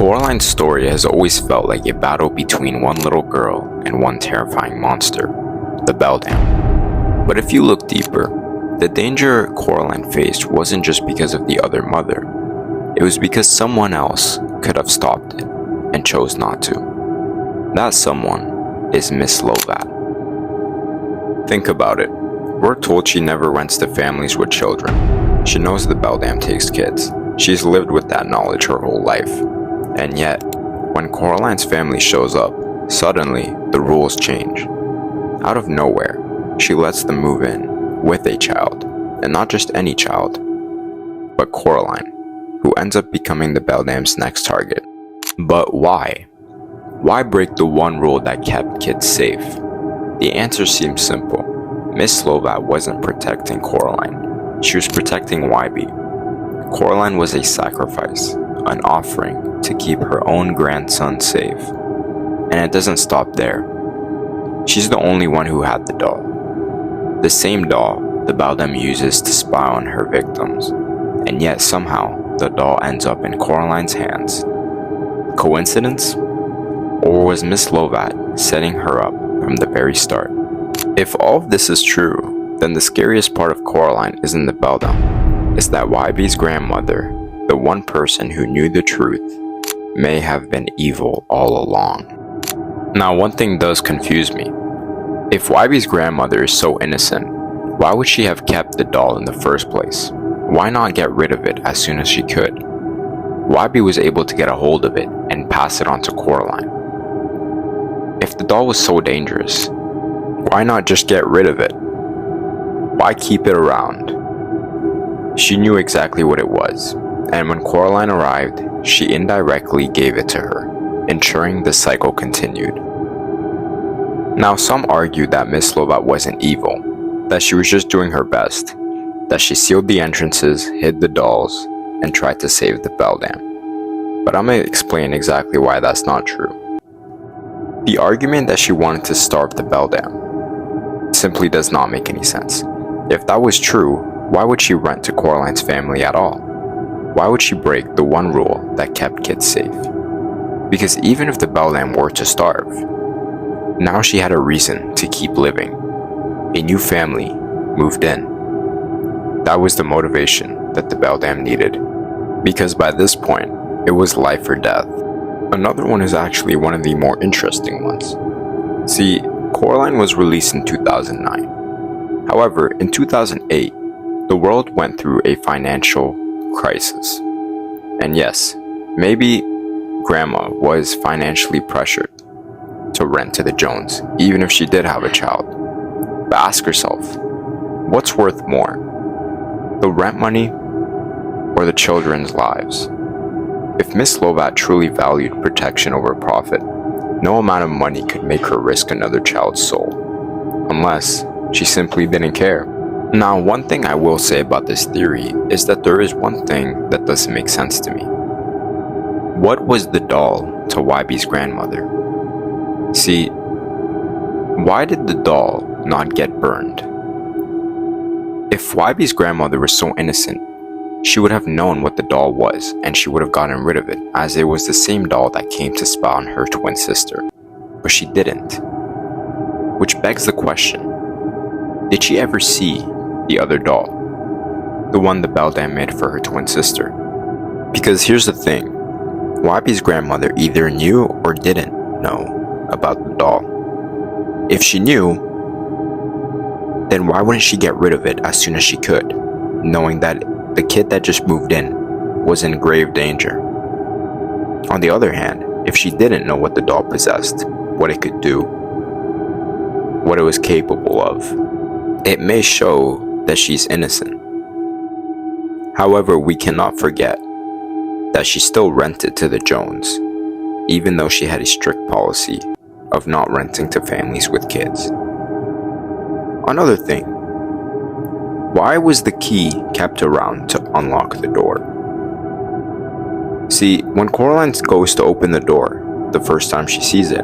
Coraline's story has always felt like a battle between one little girl and one terrifying monster, the Beldam. But if you look deeper, the danger Coraline faced wasn't just because of the other mother. It was because someone else could have stopped it and chose not to. That someone is Miss Lovat. Think about it. We're told she never rents to families with children. She knows the Beldam takes kids. She's lived with that knowledge her whole life. And yet, when Coraline's family shows up, suddenly the rules change. Out of nowhere, she lets them move in with a child, and not just any child, but Coraline, who ends up becoming the Beldam's next target. But why? Why break the one rule that kept kids safe? The answer seems simple. Miss Lovat wasn't protecting Coraline. She was protecting Wybie. Coraline was a sacrifice, an offering to keep her own grandson safe. And it doesn't stop there. She's the only one who had the doll. The same doll the Beldam uses to spy on her victims. And yet somehow, the doll ends up in Coraline's hands. Coincidence? Or was Miss Lovat setting her up from the very start? If all of this is true, then the scariest part of Coraline isn't the Beldam. It's that Wybie's grandmother, the one person who knew the truth, may have been evil all along. Now, one thing does confuse me. If Wybie's grandmother is so innocent, why would she have kept the doll in the first place? Why not get rid of it as soon as she could? Wybie was able to get a hold of it and pass it on to Coraline. If the doll was so dangerous, why not just get rid of it? Why keep it around? She knew exactly what it was, and when Coraline arrived, she indirectly gave it to her, ensuring the cycle continued. Now, some argue that Miss Lovat wasn't evil, that she was just doing her best, that she sealed the entrances, hid the dolls, and tried to save the Beldam. But I'm going to explain exactly why that's not true. The argument that she wanted to starve the Beldam simply does not make any sense. If that was true, why would she rent to Coraline's family at all? Why would she break the one rule that kept kids safe? Because even if the Beldam were to starve, now she had a reason to keep living. A new family moved in. That was the motivation that the Beldam needed, because by this point, it was life or death. Another one is actually one of the more interesting ones. See, Coraline was released in 2009. However, in 2008, the world went through a financial crisis. And yes, maybe Grandma was financially pressured to rent to the Jones, even if she did have a child. But ask yourself, what's worth more? The rent money or the children's lives? If Miss Lovat truly valued protection over profit, no amount of money could make her risk another child's soul, unless she simply didn't care. Now, one thing I will say about this theory is that there is one thing that doesn't make sense to me. What was the doll to Wybie's grandmother? See, why did the doll not get burned? If Wybie's grandmother was so innocent, she would have known what the doll was, and she would have gotten rid of it, as it was the same doll that came to spy on her twin sister. But she didn't. Which begs the question, did she ever see the other doll? The one the Beldam made for her twin sister? Because here's the thing, Wybie's grandmother either knew or didn't know about the doll. If she knew, then why wouldn't she get rid of it as soon as she could, knowing that the kid that just moved in was in grave danger? On the other hand, if she didn't know what the doll possessed, what it could do, what it was capable of, it may show that she's innocent. However, we cannot forget that she still rented to the Jones, even though she had a strict policy of not renting to families with kids. Another thing, why was the key kept around to unlock the door? See, when Coraline goes to open the door the first time she sees it,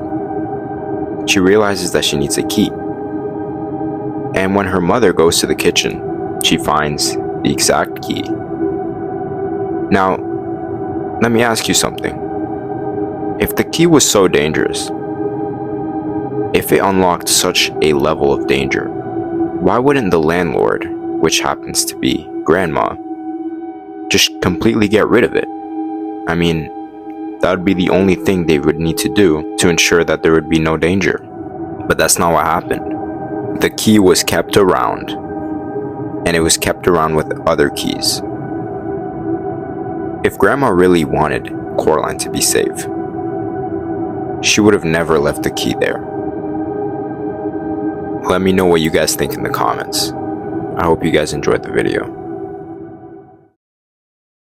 she realizes that she needs a key. And when her mother goes to the kitchen, she finds the exact key. Now, let me ask you something. If the key was so dangerous, if it unlocked such a level of danger, why wouldn't the landlord, which happens to be Grandma, just completely get rid of it? I mean, that would be the only thing they would need to do to ensure that there would be no danger. But that's not what happened. The key was kept around, and it was kept around with other keys. If Grandma really wanted Coraline to be safe, she would have never left the key there. Let me know what you guys think in the comments. I hope you guys enjoyed the video.